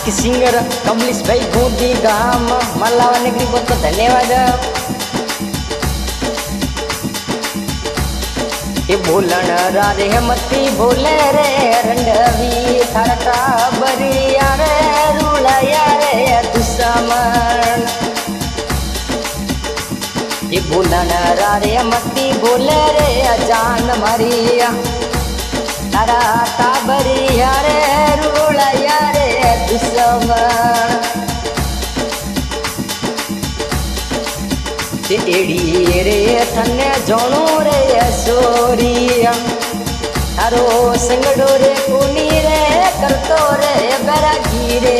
की सिंगर कमलेश भाई गोदी गाम मल्लावा नगरी बहुत बहुत धन्यवाद। ये बोलन रे मती बोले रे रंडवी थारटा बरिया रे रुलाया रे दुश्मन। ये बोलन रे मती बोले रे जान मारिया तारा टाबरिया रे रुलाया रे दुश्मन। एड़ी रे थने जोणू रे सोरिया थारो संगड़ो रे कोनी रे करतो रे बैरागी रे।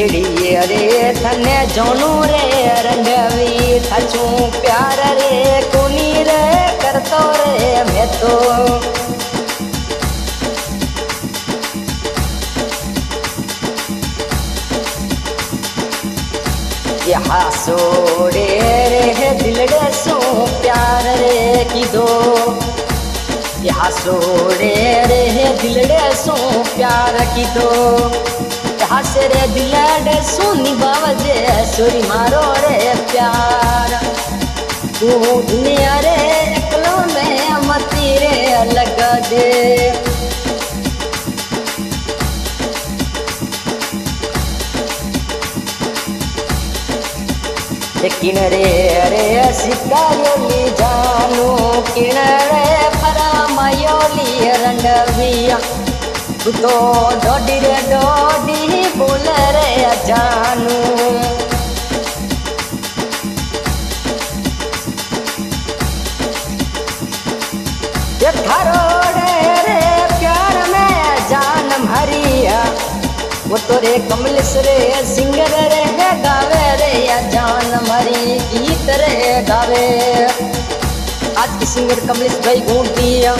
एड़ी रे थने जोणू रे रंडवी थाचू प्यार रे कोनी रे करतो रे मैं तो। यहाँ सोड़े रे दिलड़े सो प्यार रे की दो। यहाँ सोड़े रे दिलड़े सो प्यार की दो। यहाँ से रे दिलड़े सो निभावजे सोरी मारो रे प्यार। तू दुनिया रे एकलो में मती रे लगा दे। किन रे सिकायोली जानू किन रे फरामायोली रंडविया तू तो डोडी रे डोडी बोल रे जानू। ये थारो रे प्यार में जान भरिया वो तोरे कमलेश रे सिंगर रे गावे रे या जान मरी गीत रे गावे। आज की सिंगर कमलेश भाई गोदिया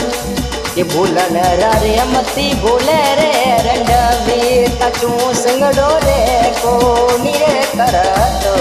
ये बोलन रे मती बोले रे रंडवी कचू संगड़ो रे को नीरे करतो।